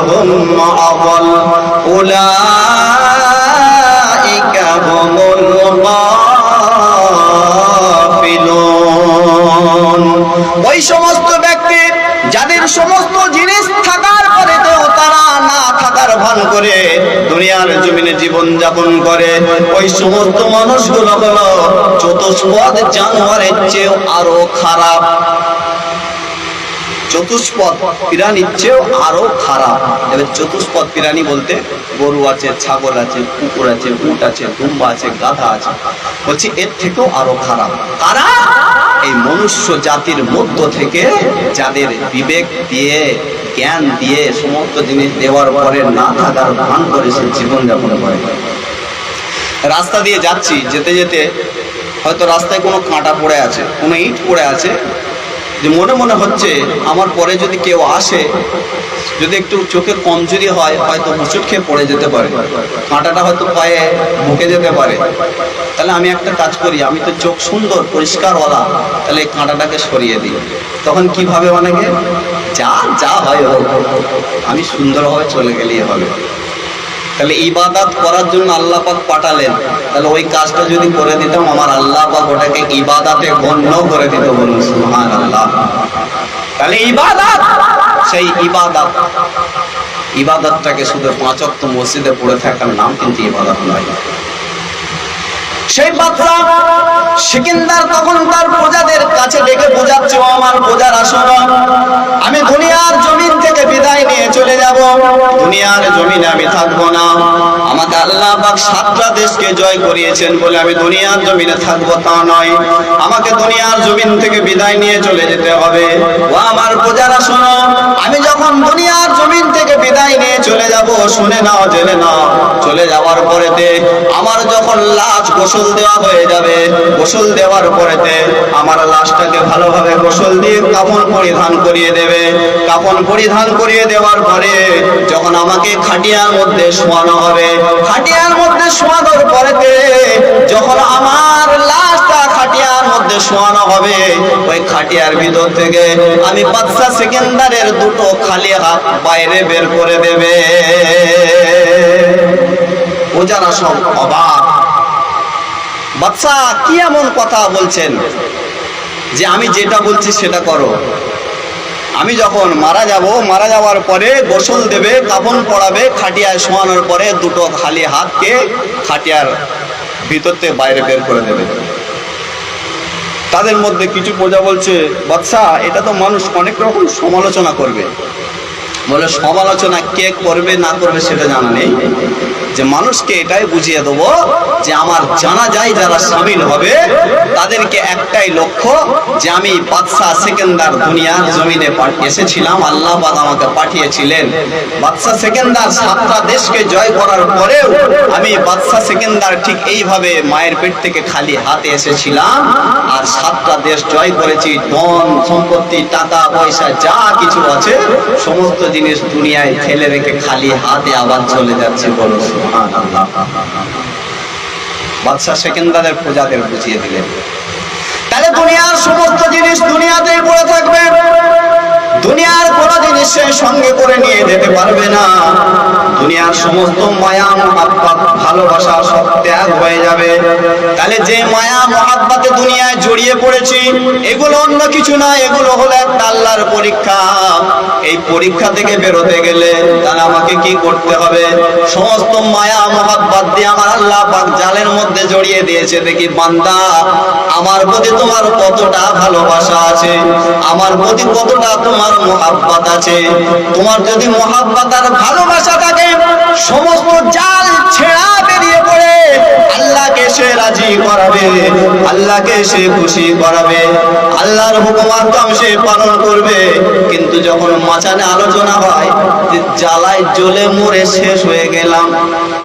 হুম আযাল উলাইকা হুমুল গাফিলুন। ওই সমস্ত ব্যক্তি যাদের সমস্ত জিনিস থাকার পরেও তারা না থাকার ভান করে দুনিয়ার জমিনে জীবন যাপন করে, ওই সমস্ত মানুষগুলো হলো চতুষ্পদ জানোয়ারের চেয়েও আরো খারাপ। চতুষ্পদ প্রাণীর চেয়েও আরো খারাপ। এবার চতুষ্পদ প্রাণী বলতে গরু আছে, ছাগল আছে, কুকুর আছে, উট আছে, দুম্বা আছে, গাধা আছে, বলছি এর থেকেও আরো খারাপ কারা? এই মনুষ্য জাতির মধ্য থেকে যাদের বিবেক দিয়ে জ্ঞান দিয়ে সমস্ত জিনিস দেওয়ার পরে না থাকার ভান করে সে জীবনযাপন করে। রাস্তা দিয়ে যাচ্ছি, যেতে যেতে হয়তো রাস্তায় কোনো কাঁটা পড়ে আছে, কোনো ইট পড়ে আছে, যে মনে মনে হচ্ছে আমার পরে যদি কেউ আসে, যদি একটু চোখে কমজোরি হয়, হয়তো হোঁচট খেয়ে পড়ে যেতে পারে, কাঁটাটা হয়তো পায়ে ঢুকে যেতে পারে। তাহলে আমি একটা কাজ করি, আমি তো চোখ সুন্দর পরিষ্কারওয়ালা, তাহলে এই কাঁটাটাকে সরিয়ে দিই। তখন কি ভাবে অনেকে, যা যা হয় হোক, আমি সুন্দরভাবে চলে গেলেই হবে। তাহলে ইবাদত করার জন্য আল্লাহ পাক পাঠালেন, তাহলে ওই কাজটা যদি করে দিতাম আমার আল্লাহ পাক ওটাকে ইবাদতে গণ্য করে দিত। বলুন সুবহানাল্লাহ। তাহলে ইবাদত, সেই ইবাদতটাকে শুধু 5 ওয়াক্ত মসজিদে পড়ে থাকার নাম কিন্তু ইবাদত নয়। সেই বাদশা সিকিন্দার তখন তার প্রজাদের কাছে ডেকে বোঝাচ্ছে, ও আমার প্রজারা শোনো, আমি দুনিয়ার জমিন থেকে বিদায় নিয়ে চলে যাব, দুনিয়ার জমিনে আমি থাকবো না। আমাকে আল্লাহ পাক 7টা দেশকে জয় করিয়েছেন বলে আমি দুনিয়ার জমিনে থাকবো তা নয়, আমাকে দুনিয়ার জমিন থেকে বিদায় নিয়ে চলে যেতে হবে। ও আমার প্রজারা শোনো, আমি যখন দুনিয়ার জমিন থেকে বিদায় নিয়ে চলে যাব, শুনে নাও জেনে নাও, চলে যাওয়ার পরেতে আমার যখন লাশ গোসল দেওয়া হয়ে যাবে, গোসল দেওয়ার পরেতে আমার লাশটাকে ভালোভাবে গোসল দিয়ে কাফন পরিধান করিয়ে দেবে। কাফন পরিধান করিয়ে দেওয়ার পরে যখন আমাকে খাটিয়ার মধ্যে শোয়ানো হবে, খাটিয়ার মধ্যে শোয়ানোর পরেতে যখন আমার লাশটা খাটিয়ার মধ্যে শোয়ানো হবে, ওই খাটিয়ার ভিতর থেকে আমি বাদশা সিকিন্দারের 2টো খালি হাত বাইরে বের করে দেবে। ও যারা সব অবাক, বাদশা কি এমন কথা বলছেন যে আমি যেটা বলছি সেটা করো? আমি যখন মারা যাব, মারা যাওয়ার পরে গোসল দেবে, কাফন পরাবে, খাটিয়ায় শোয়ানোর পরে 2টো খালি হাতকে খাটিয়ার ভিতর থেকে বাইরে বের করে দেবে। তাদের মধ্যে কিছু প্রজা বলছে, বাদশা এটা তো মানুষ অনেক রকম সমালোচনা করবে। বলে সমালোচনা কে করবে না করবে সেটা জানা নেই, যে মানুষকে এটাই বুঝিয়ে দেবো যে আমার জানাজায় যারা শামিল হবে তাদেরকে একটাই লক্ষ্য, যে আমি বাদশা সিকিন্দার দুনিয়ার জমিনে এসেছিলাম, আল্লাহ পাক আমাকে পাঠিয়েছিলেন। বাদশা সিকিন্দার 7টা দেশকে জয় করার পরেও আমি বাদশা সিকিন্দার ঠিক এইভাবে মায়ের পেট থেকে খালি হাতে এসেছিলাম, আর 7টা দেশ জয় করেছি। ধন সম্পত্তি, টাকা পয়সা যা কিছু আছে সমস্ত জিনিস দুনিয়ায় ফেলে রেখে খালি হাতে আবার চলে যাচ্ছে। বলো সুবহানাল্লাহ। বাদশা সিকিন্দারের প্রজাদের বুঝিয়ে দিলেন, তাহলে দুনিয়ার সমস্ত জিনিস দুনিয়াতেই পড়ে থাকবে, দুনিয়ার কোনো জিনিস সে সঙ্গে করে নিয়ে যেতে পারবে না। দুনিয়ার সমস্ত মায়া মহাব্বত ভালোবাসা সব ত্যাগ হয়ে যাবে। তাহলে যে মায়া মহাব্বতে দুনিয়ায় জড়িয়ে পড়েছি, এগুলো অন্য কিছু না, এগুলো হলো একটা আল্লাহর পরীক্ষা। এই পরীক্ষা থেকে বেরোতে গেলে তাহলে আমাকে কি করতে হবে? সমস্ত মায়া মহাব্বত দিয়ে আমার আল্লাহ পাক জালের মধ্যে জড়িয়ে দিয়েছে। দেখি বান্দা, আমার প্রতি তোমার কতটা ভালোবাসা আছে, আমার প্রতি কতটা তোমার মহাব্বত আছে। তোমার যদি মহাব্বত আর ভালোবাসা থাকে, সমস্ত জাল ছেড়া বেরিয়ে পড়ে আল্লাহকে সে রাজি করাবে, আল্লাহকে সে খুশি করাবে, আল্লাহর হুকুম সে পালন করবে। কিন্তু যখন মাঝখানে আলোচনা হয় যে জ্বালায় জ্বলে মরে শেষ হয়ে গেলাম,